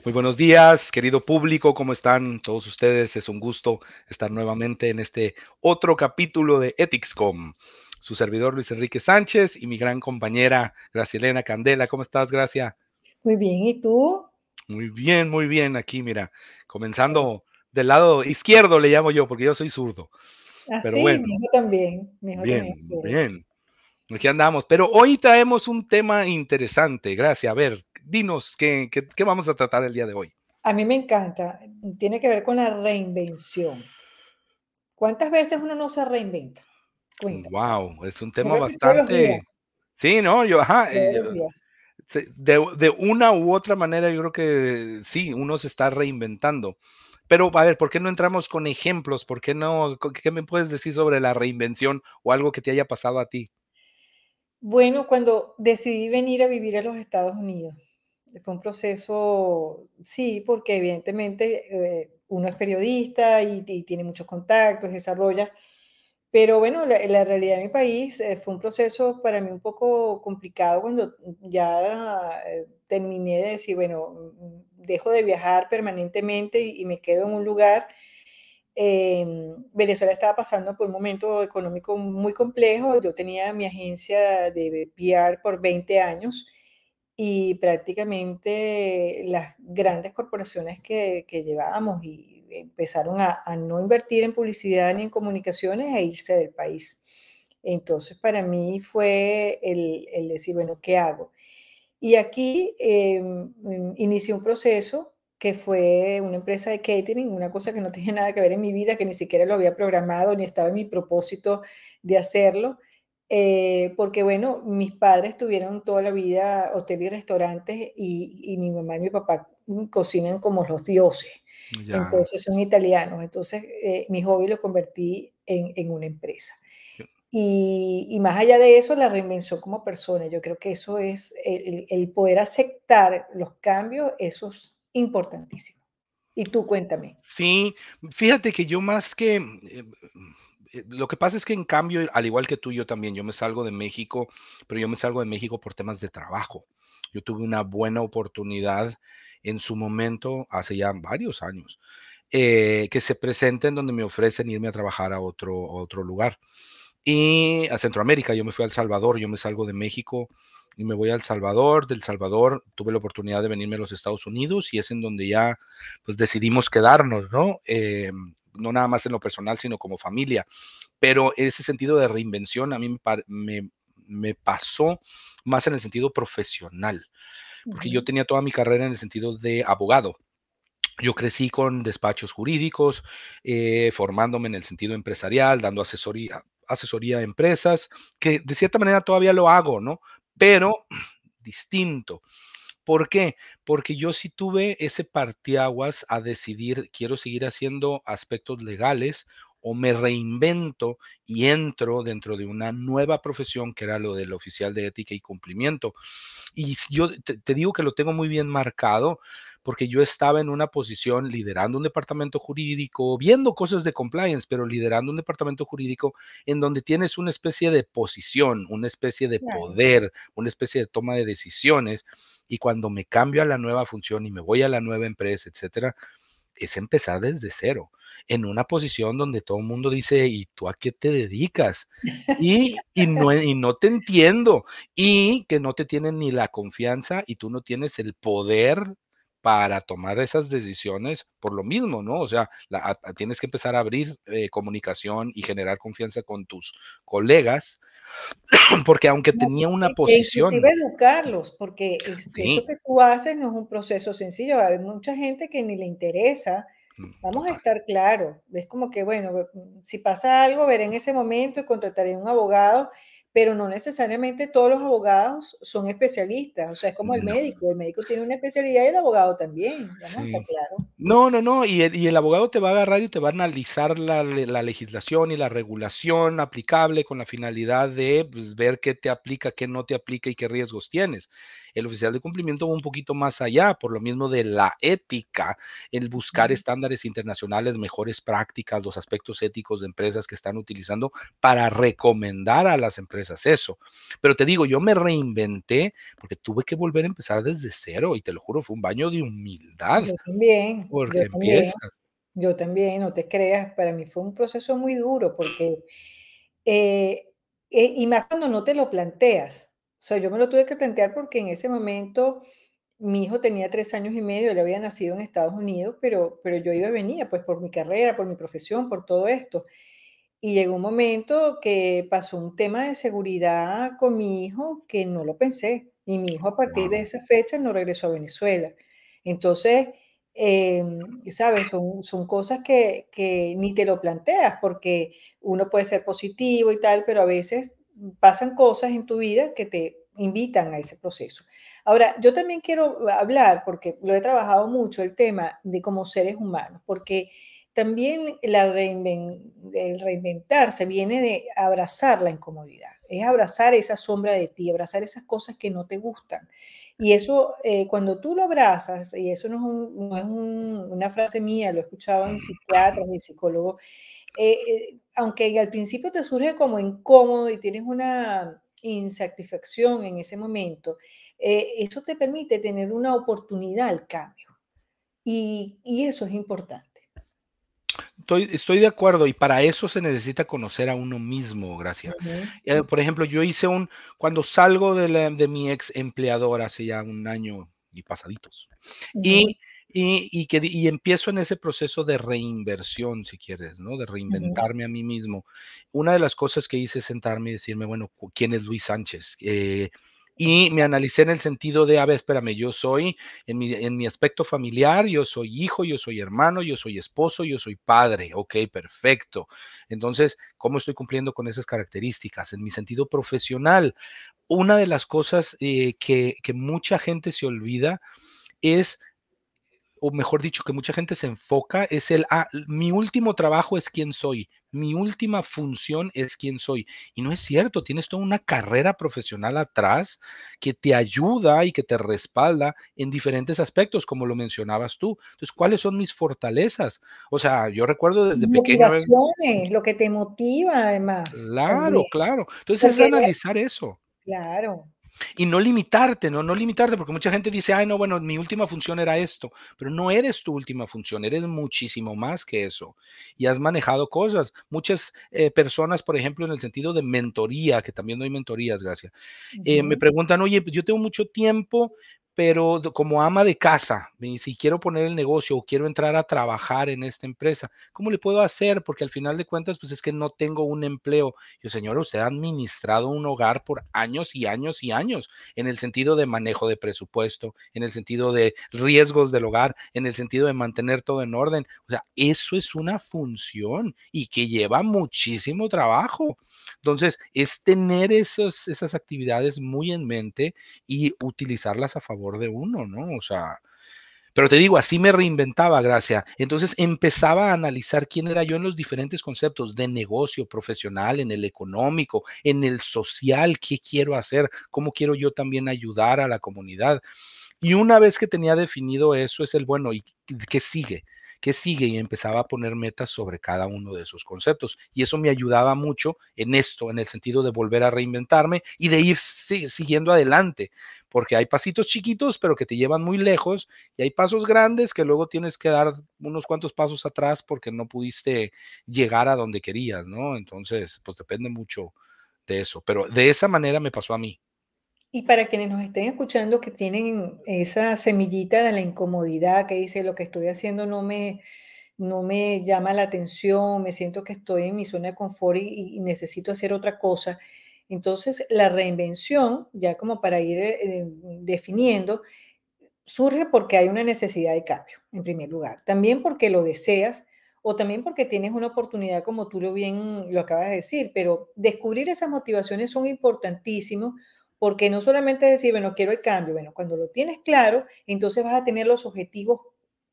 Muy buenos días, querido público, ¿cómo están todos ustedes? Es un gusto estar nuevamente en este otro capítulo de EthicsCom. Su servidor Luis Enrique Sánchez y mi gran compañera Gracielena Candela. ¿Cómo estás, Gracia? Muy bien, ¿y tú? Muy bien, aquí, mira, comenzando del lado izquierdo le llamo yo, porque yo soy zurdo. Pero Así, bueno, mi hijo también es bien, zurdo. bien. Aquí andamos. Pero hoy traemos un tema interesante. Gracia, a ver, dinos, ¿qué vamos a tratar el día de hoy? A mí me encanta, tiene que ver con la reinvención. ¿Cuántas veces uno no se reinventa? Cuéntame. Wow, es un Yo tema creo que todos los días, bastante. Sí, no, yo, ajá, todos los días. de una u otra manera, yo creo que sí, uno se está reinventando. Pero, a ver, ¿por qué no entramos con ejemplos? ¿Por qué no? ¿Qué me puedes decir sobre la reinvención o algo que te haya pasado a ti? Bueno, cuando decidí venir a vivir a los Estados Unidos, fue un proceso, sí, porque evidentemente uno es periodista y tiene muchos contactos, desarrolla. Pero bueno, la realidad de mi país, fue un proceso para mí un poco complicado cuando ya, terminé de decir, bueno, dejo de viajar permanentemente y me quedo en un lugar. Venezuela estaba pasando por un momento económico muy complejo. Yo tenía mi agencia de PR por 20 años y prácticamente las grandes corporaciones que llevábamos y empezaron a no invertir en publicidad ni en comunicaciones e irse del país. Entonces, para mí fue el decir, bueno, ¿qué hago? Y aquí inicié un proceso que fue una empresa de catering, una cosa que no tiene nada que ver en mi vida, que ni siquiera lo había programado, ni estaba en mi propósito de hacerlo, porque bueno, mis padres tuvieron toda la vida hotel y restaurantes y mi mamá y mi papá cocinan como los dioses, Ya. entonces son italianos, entonces mi hobby lo convertí en una empresa. Y más allá de eso, la reinvención como persona, yo creo que eso es el poder aceptar los cambios, eso es importantísimo. Y tú cuéntame. Sí, fíjate que yo más que, lo que pasa es que en cambio, al igual que tú, yo también, yo me salgo de México, pero yo me salgo de México por temas de trabajo. Yo tuve una buena oportunidad en su momento, hace ya varios años, que se presenta en donde me ofrecen irme a trabajar a otro lugar. Y a Centroamérica, yo me fui a El Salvador, yo me salgo de México y me voy a El Salvador. Del Salvador tuve la oportunidad de venirme a los Estados Unidos y es en donde ya pues decidimos quedarnos, ¿no? No nada más en lo personal, sino como familia. Pero ese sentido de reinvención a mí me pasó más en el sentido profesional, porque yo Ujú. tenía toda mi carrera en el sentido de abogado. Yo crecí con despachos jurídicos, formándome en el sentido empresarial, dando asesoría a empresas, que de cierta manera todavía lo hago, ¿no? Pero distinto. ¿Por qué? Porque yo sí tuve ese parteaguas a decidir, quiero seguir haciendo aspectos legales o me reinvento y entro dentro de una nueva profesión que era lo del oficial de ética y cumplimiento. Y yo te digo que lo tengo muy bien marcado porque yo estaba en una posición liderando un departamento jurídico, viendo cosas de compliance, pero liderando un departamento jurídico en donde tienes una especie de posición, una especie de Claro. poder, una especie de toma de decisiones. Y cuando me cambio a la nueva función y me voy a la nueva empresa, etcétera, es empezar desde cero, en una posición donde todo el mundo dice, ¿y tú a qué te dedicas? Y no te entiendo, y que no te tienen ni la confianza y tú no tienes el poder para tomar esas decisiones por lo mismo, ¿no? O sea, tienes que empezar a abrir comunicación y generar confianza con tus colegas, porque aunque No, tenía una e inclusive posición, educarlos, porque eso sí, que tú haces no es un proceso sencillo. Hay mucha gente que ni le interesa. Vamos a total. estar claros. Es como que, bueno, si pasa algo, veré en ese momento y contrataré un abogado, pero no necesariamente todos los abogados son especialistas. O sea, es como No, el médico tiene una especialidad y el abogado también. Vamos a estar sí. claros. No, no, no, y el abogado te va a agarrar y te va a analizar la legislación y la regulación aplicable con la finalidad de, pues, ver qué te aplica, qué no te aplica y qué riesgos tienes. El oficial de cumplimiento va un poquito más allá, por lo mismo de la ética, el buscar Ujú. estándares internacionales, mejores prácticas, los aspectos éticos de empresas que están utilizando para recomendar a las empresas eso. Pero te digo, yo me reinventé porque tuve que volver a empezar desde cero y te lo juro, fue un baño de humildad, Yo también, yo porque también. empiezas. Yo también, no te creas, para mí fue un proceso muy duro porque, eh, y más cuando no te lo planteas. O sea, yo me lo tuve que plantear porque en ese momento mi hijo tenía 3 años y medio, él había nacido en Estados Unidos, pero yo iba y venía, pues, por mi carrera, por mi profesión, por todo esto. Y llegó un momento que pasó un tema de seguridad con mi hijo que no lo pensé, y mi hijo a partir de Wow. esa fecha no regresó a Venezuela. Entonces, ¿sabes? Son cosas que ni te lo planteas, porque uno puede ser positivo y tal, pero a veces pasan cosas en tu vida que te invitan a ese proceso. Ahora, yo también quiero hablar, porque lo he trabajado mucho, el tema de como seres humanos, porque también el reinventarse viene de abrazar la incomodidad, es abrazar esa sombra de ti, abrazar esas cosas que no te gustan. Y eso, cuando tú lo abrazas, y eso no es una frase mía, lo he escuchado en psiquiatras y psicólogos, aunque al principio te surge como incómodo y tienes una insatisfacción en ese momento, eso te permite tener una oportunidad al cambio, y eso es importante. Estoy de acuerdo, y para eso se necesita conocer a uno mismo, Gracia. Ujú, Por ejemplo, yo hice cuando salgo de mi ex empleador hace ya un año y pasaditos, ujú. y empiezo en ese proceso de reinversión, si quieres, ¿no? De Ujú, reinventarme a mí mismo. Una de las cosas que hice es sentarme y decirme, bueno, ¿quién es Luis Sánchez? Y me exacto. analicé en el sentido de, a ver, espérame, yo soy, en mi aspecto familiar, yo soy hijo, yo soy hermano, yo soy esposo, yo soy padre. Ok, perfecto. Entonces, ¿cómo estoy cumpliendo con esas características? En mi sentido profesional, una de las cosas que mucha gente se olvida es, o mejor dicho, que mucha gente se enfoca, es mi último trabajo es quién soy, mi última función es quién soy. Y no es cierto, tienes toda una carrera profesional atrás que te ayuda y que te respalda en diferentes aspectos, como lo mencionabas tú. Entonces, ¿cuáles son mis fortalezas? O sea, yo recuerdo desde pequeño haber. Motivaciones, lo que te motiva además, Claro, también, claro. Entonces, es porque analizar eso. claro, Y no limitarte, ¿no? No limitarte, porque mucha gente dice, ay, no, bueno, mi última función era esto, pero no eres tu última función, eres muchísimo más que eso. Y has manejado cosas. Muchas personas, por ejemplo, en el sentido de mentoría, que también doy mentorías, gracias, me ujú. preguntan, oye, pues yo tengo mucho tiempo, pero como ama de casa, si quiero poner el negocio o quiero entrar a trabajar en esta empresa, ¿cómo le puedo hacer? Porque al final de cuentas, pues es que no tengo un empleo. Yo, señor, usted ha administrado un hogar por años y años y años, en el sentido de manejo de presupuesto, en el sentido de riesgos del hogar, en el sentido de mantener todo en orden. O sea, eso es una función y que lleva muchísimo trabajo. Entonces, es tener esas actividades muy en mente y utilizarlas a favor de uno, ¿no? O sea, pero te digo, así me reinventaba, Gracia. Entonces empezaba a analizar quién era yo en los diferentes conceptos de negocio profesional, en el económico, en el social, qué quiero hacer, cómo quiero yo también ayudar a la comunidad. Y una vez que tenía definido eso, es el bueno, ¿y qué sigue? ¿Qué sigue? Y empezaba a poner metas sobre cada uno de esos conceptos. Y eso me ayudaba mucho en esto, en el sentido de volver a reinventarme y de ir siguiendo adelante, porque hay pasitos chiquitos, pero que te llevan muy lejos, y hay pasos grandes que luego tienes que dar unos cuantos pasos atrás porque no pudiste llegar a donde querías, ¿no? Entonces, pues depende mucho de eso, pero de esa manera me pasó a mí. Y para quienes nos estén escuchando que tienen esa semillita de la incomodidad que dice: "Lo que estoy haciendo no me llama la atención, me siento que estoy en mi zona de confort y necesito hacer otra cosa". Entonces, la reinvención, ya como para ir, definiendo, surge porque hay una necesidad de cambio, en primer lugar. También porque lo deseas o también porque tienes una oportunidad, como tú lo bien lo acabas de decir, pero descubrir esas motivaciones son importantísimos porque no solamente es decir, bueno, quiero el cambio, bueno, cuando lo tienes claro, entonces vas a tener los objetivos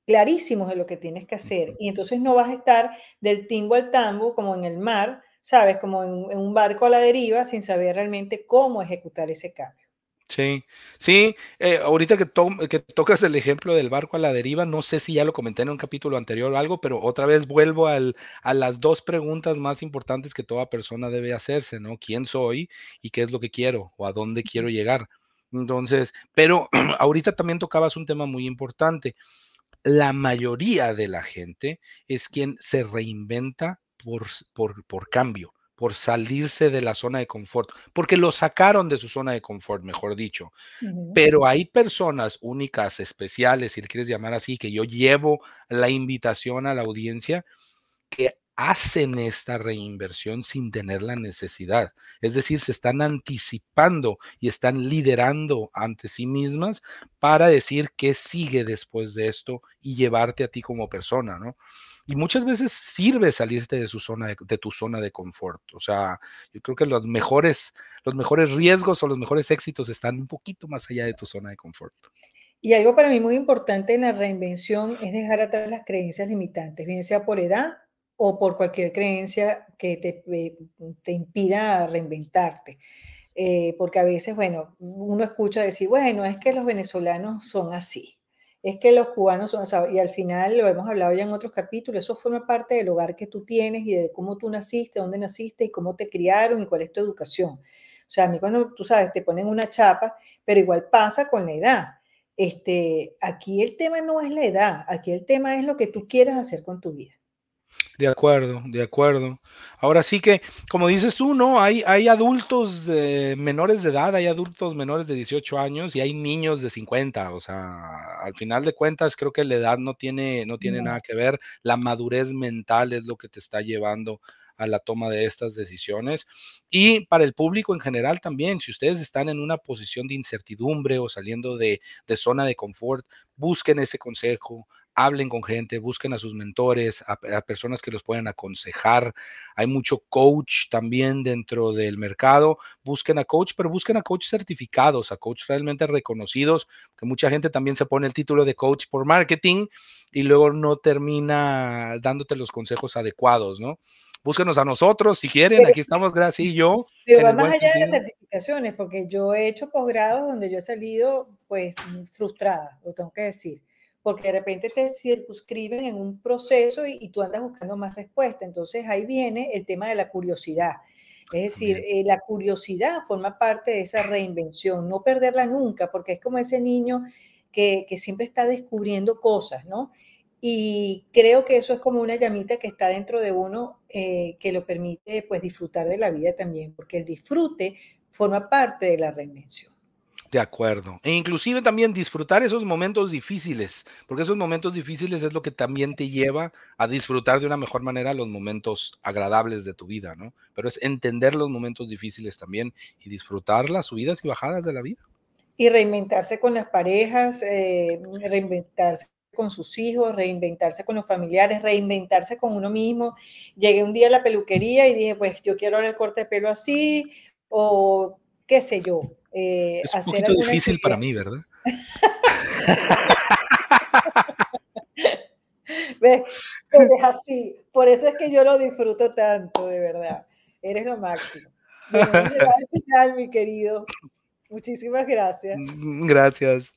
clarísimos de lo que tienes que hacer y entonces no vas a estar del timbo al tambo como en el mar, ¿sabes? Como en un barco a la deriva sin saber realmente cómo ejecutar ese cambio. Sí, sí, ahorita que tocas el ejemplo del barco a la deriva, no sé si ya lo comenté en un capítulo anterior o algo, pero otra vez vuelvo a las dos preguntas más importantes que toda persona debe hacerse, ¿no? ¿Quién soy y qué es lo que quiero o a dónde quiero llegar? Entonces, pero ahorita también tocabas un tema muy importante. La mayoría de la gente es quien se reinventa por cambio, por salirse de la zona de confort, porque lo sacaron de su zona de confort, mejor dicho. Ujú, Pero hay personas únicas, especiales, si le quieres llamar así, que yo llevo la invitación a la audiencia, que hacen esta reinversión sin tener la necesidad. Es decir, se están anticipando y están liderando ante sí mismas para decir qué sigue después de esto y llevarte a ti como persona, ¿no? Y muchas veces sirve salirte de su zona de tu zona de confort. O sea, yo creo que los mejores riesgos o los mejores éxitos están un poquito más allá de tu zona de confort. y algo para mí muy importante en la reinvención es dejar atrás las creencias limitantes, bien sea por edad o por cualquier creencia que te impida reinventarte. Porque a veces, bueno, uno escucha decir, bueno, es que los venezolanos son así, es que los cubanos son así, y al final, lo hemos hablado ya en otros capítulos, eso forma parte del hogar que tú tienes y de cómo tú naciste, dónde naciste y cómo te criaron y cuál es tu educación. O sea, a mí cuando, tú sabes, te ponen una chapa, pero igual pasa con la edad. Aquí el tema no es la edad, aquí el tema es lo que tú quieras hacer con tu vida. De acuerdo, de acuerdo. Ahora sí que, como dices tú, ¿no? Hay adultos menores de edad, hay adultos menores de 18 años y hay niños de 50. O sea, al final de cuentas, creo que la edad no tiene No. nada que ver. La madurez mental es lo que te está llevando a la toma de estas decisiones. Y para el público en general también, si ustedes están en una posición de incertidumbre o saliendo de zona de confort, busquen ese consejo, hablen con gente, busquen a sus mentores, a personas que los puedan aconsejar. Hay mucho coach también dentro del mercado. Busquen a coach, pero busquen a coach certificados, a coach realmente reconocidos, que mucha gente también se pone el título de coach por marketing y luego no termina dándote los consejos adecuados, ¿no? Búsquenos a nosotros si quieren, aquí estamos Graciela y yo, Pero en va el más buen allá de las sentido. certificaciones, porque yo he hecho posgrados donde yo he salido, pues, frustrada, lo tengo que decir, porque de repente te circunscriben en un proceso y tú andas buscando más respuesta. Entonces ahí viene el tema de la curiosidad. Es decir, También. la curiosidad forma parte de esa reinvención, no perderla nunca, porque es como ese niño que siempre está descubriendo cosas, ¿no? Y creo que eso es como una llamita que está dentro de uno, que lo permite, pues, disfrutar de la vida también, porque el disfrute forma parte de la reinvención. De acuerdo. E inclusive también disfrutar esos momentos difíciles, porque esos momentos difíciles es lo que también te Así. lleva a disfrutar de una mejor manera los momentos agradables de tu vida, ¿no? Pero es entender los momentos difíciles también y disfrutar las subidas y bajadas de la vida. Y reinventarse con las parejas, reinventarse con sus hijos, reinventarse con los familiares, reinventarse con uno mismo. Llegué un día a la peluquería y dije, pues yo quiero ahora el corte de pelo así, o qué sé yo, Es un hacer poquito alguna difícil para actividad. mí, ¿verdad? ¿Ves? Eres así. Por eso es que yo lo disfruto tanto, de verdad. Eres lo máximo. Bueno, hemos llegado al final, mi querido. Muchísimas gracias. Gracias.